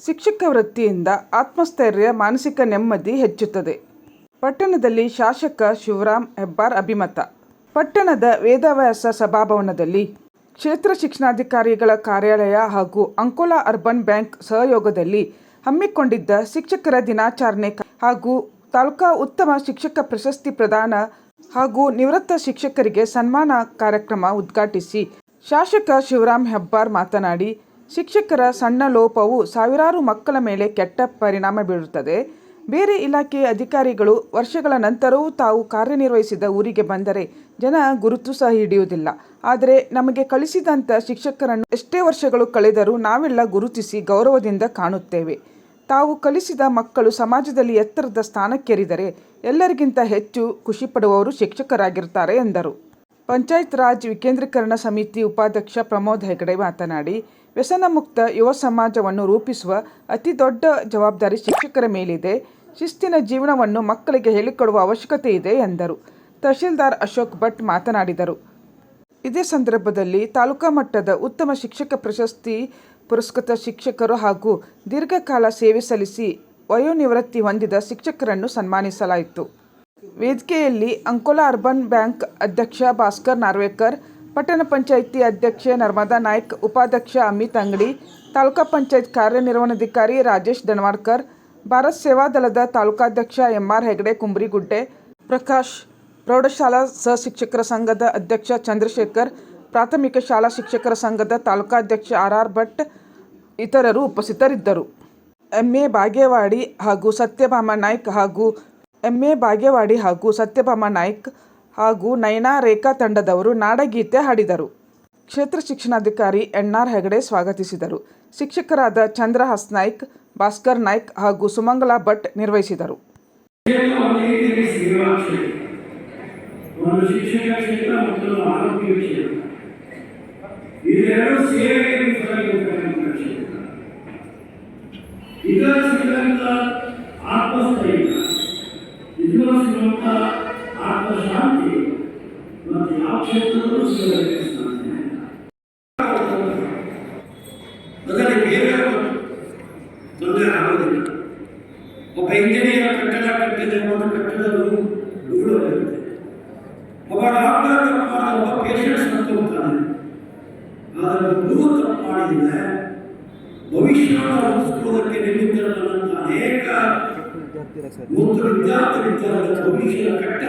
ಶಿಕ್ಷಕ ವೃತ್ತಿಯಿಂದ ಆತ್ಮಸ್ಥೈರ್ಯ, ಮಾನಸಿಕ ನೆಮ್ಮದಿ ಹೆಚ್ಚುತ್ತದೆ. ಪಟ್ಟಣದಲ್ಲಿ ಶಾಸಕ ಶಿವರಾಮ್ ಹೆಬ್ಬಾರ್ ಅಭಿಮತ. ಪಟ್ಟಣದ ವೇದವ್ಯಾಸ ಸಭಾಭವನದಲ್ಲಿ ಕ್ಷೇತ್ರ ಶಿಕ್ಷಣಾಧಿಕಾರಿಗಳ ಕಾರ್ಯಾಲಯ ಹಾಗೂ ಅಂಕೋಲಾ ಅರ್ಬನ್ ಬ್ಯಾಂಕ್ ಸಹಯೋಗದಲ್ಲಿ ಹಮ್ಮಿಕೊಂಡಿದ್ದ ಶಿಕ್ಷಕರ ದಿನಾಚರಣೆ ಹಾಗೂ ತಾಲೂಕಾ ಉತ್ತಮ ಶಿಕ್ಷಕ ಪ್ರಶಸ್ತಿ ಪ್ರದಾನ ಹಾಗೂ ನಿವೃತ್ತ ಶಿಕ್ಷಕರಿಗೆ ಸನ್ಮಾನ ಕಾರ್ಯಕ್ರಮ ಉದ್ಘಾಟಿಸಿ ಶಾಸಕ ಶಿವರಾಮ್ ಹೆಬ್ಬಾರ್ ಮಾತನಾಡಿ, ಶಿಕ್ಷಕರ ಸಣ್ಣ ಲೋಪವು ಸಾವಿರಾರು ಮಕ್ಕಳ ಮೇಲೆ ಕೆಟ್ಟ ಪರಿಣಾಮ ಬೀರುತ್ತದೆ. ಬೇರೆ ಇಲಾಖೆಯ ಅಧಿಕಾರಿಗಳು ವರ್ಷಗಳ ನಂತರವೂ ತಾವು ಕಾರ್ಯನಿರ್ವಹಿಸಿದ ಊರಿಗೆ ಬಂದರೆ ಜನ ಗುರುತು ಸಹ ಹಿಡಿಯುವುದಿಲ್ಲ. ಆದರೆ ನಮಗೆ ಕಳಿಸಿದಂಥ ಶಿಕ್ಷಕರನ್ನು ಎಷ್ಟೇ ವರ್ಷಗಳು ಕಳೆದರೂ ನಾವೆಲ್ಲ ಗುರುತಿಸಿ ಗೌರವದಿಂದ ಕಾಣುತ್ತೇವೆ. ತಾವು ಕಲಿಸಿದ ಮಕ್ಕಳು ಸಮಾಜದಲ್ಲಿ ಎತ್ತರದ ಸ್ಥಾನಕ್ಕೇರಿದರೆ ಎಲ್ಲರಿಗಿಂತ ಹೆಚ್ಚು ಖುಷಿಪಡುವವರು ಶಿಕ್ಷಕರಾಗಿರ್ತಾರೆ ಎಂದರು. ಪಂಚಾಯತ್ ರಾಜ್ ವಿಕೇಂದ್ರೀಕರಣ ಸಮಿತಿ ಉಪಾಧ್ಯಕ್ಷ ಪ್ರಮೋದ್ ಹೆಗಡೆ ಮಾತನಾಡಿ, ವ್ಯಸನ ಮುಕ್ತ ಯುವ ಸಮಾಜವನ್ನು ರೂಪಿಸುವ ಅತಿ ದೊಡ್ಡ ಜವಾಬ್ದಾರಿ ಶಿಕ್ಷಕರ ಮೇಲಿದೆ. ಶಿಸ್ತಿನ ಜೀವನವನ್ನು ಮಕ್ಕಳಿಗೆ ಹೇಳಿಕೊಡುವ ಅವಶ್ಯಕತೆ ಇದೆ ಎಂದರು. ತಹಶೀಲ್ದಾರ್ ಅಶೋಕ್ ಭಟ್ ಮಾತನಾಡಿದರು. ಇದೇ ಸಂದರ್ಭದಲ್ಲಿ ತಾಲೂಕಾ ಮಟ್ಟದ ಉತ್ತಮ ಶಿಕ್ಷಕ ಪ್ರಶಸ್ತಿ ಪುರಸ್ಕೃತ ಶಿಕ್ಷಕರು ಹಾಗೂ ದೀರ್ಘಕಾಲ ಸೇವೆ ಸಲ್ಲಿಸಿ ವಯೋನಿವೃತ್ತಿ ಹೊಂದಿದ ಶಿಕ್ಷಕರನ್ನು ಸನ್ಮಾನಿಸಲಾಯಿತು. ವೇದಿಕೆಯಲ್ಲಿ ಅಂಕೋಲಾ ಅರ್ಬನ್ ಬ್ಯಾಂಕ್ ಅಧ್ಯಕ್ಷ ಭಾಸ್ಕರ್ ನಾರ್ವೇಕರ್, ಪಟ್ಟಣ ಪಂಚಾಯಿತಿ ಅಧ್ಯಕ್ಷೆ ನರ್ಮದಾ ನಾಯ್ಕ್, ಉಪಾಧ್ಯಕ್ಷ ಅಮಿತ್ ಅಂಗಡಿ, ತಾಲೂಕಾ ಪಂಚಾಯತ್ ಕಾರ್ಯನಿರ್ವಹಣಾಧಿಕಾರಿ ರಾಜೇಶ್ ದನವಾಡ್ಕರ್, ಭಾರತ್ ಸೇವಾದಳದ ತಾಲೂಕಾಧ್ಯಕ್ಷ ಎಂಆರ್ ಹೆಗಡೆ ಕುಂಬ್ರಿಗುಡ್ಡೆ, ಪ್ರಕಾಶ್, ಪ್ರೌಢಶಾಲಾ ಸಹಶಿಕ್ಷಕರ ಸಂಘದ ಅಧ್ಯಕ್ಷ ಚಂದ್ರಶೇಖರ್, ಪ್ರಾಥಮಿಕ ಶಾಲಾ ಶಿಕ್ಷಕರ ಸಂಘದ ತಾಲೂಕಾಧ್ಯಕ್ಷ ಆರ್ ಭಟ್ ಇತರರು ಉಪಸ್ಥಿತರಿದ್ದರು. ಎಂ.ಎ. ಬಾಗೇವಾಡಿ ಹಾಗೂ ಸತ್ಯಭಾಮ ನಾಯ್ಕ್ ಹಾಗೂ ನಯನಾ ರೇಖಾ ತಂಡದವರು ನಾಡಗೀತೆ ಹಾಡಿದರು. ಕ್ಷೇತ್ರ ಶಿಕ್ಷಣಾಧಿಕಾರಿ ಎನ್.ಆರ್. ಹೆಗಡೆ ಸ್ವಾಗತಿಸಿದರು. ಶಿಕ್ಷಕರಾದ ಚಂದ್ರಹಾಸ್ ನಾಯ್ಕ್, ಭಾಸ್ಕರ್ ನಾಯ್ಕ್ ಹಾಗೂ ಸುಮಂಗಲಾ ಭಟ್ ನಿರ್ವಹಿಸಿದರು. ಆತ್ಮಶಾಂತಿ ಮತ್ತು ಯಾವ ಕ್ಷೇತ್ರದಲ್ಲೂ ಅದರಲ್ಲಿ ಬೇರೆ ತೊಂದರೆ ಆಗೋದಿಲ್ಲ. ಒಬ್ಬ ಇಂಜಿನಿಯರ್ ಕಟ್ಟಡ ಕಟ್ಟಿದ ಕಟ್ಟಡಗಳು ಉರುಳುತ್ತೆ. ಒಬ್ಬ ಡಾಕ್ಟರ್ ತಪ್ಪಾದ ಒಬ್ಬ ಪೇಷಂಟ್ ಸತ್ತು ಹೋಗ್ತಾನೆ. ಆದರೆ ಗುರು ತಪ್ಪು ಮಾಡಿದರೆ ಭವಿಷ್ಯವನ್ನು ರೂಪಿಸಿಕೊಳ್ಳೋದಕ್ಕೆ ನಿಮಿತ್ತರಾದಂಥ ಅನೇಕ ವಿದ್ಯಾರ್ಥಿ ಭವಿಷ್ಯ ಕಟ್ಟ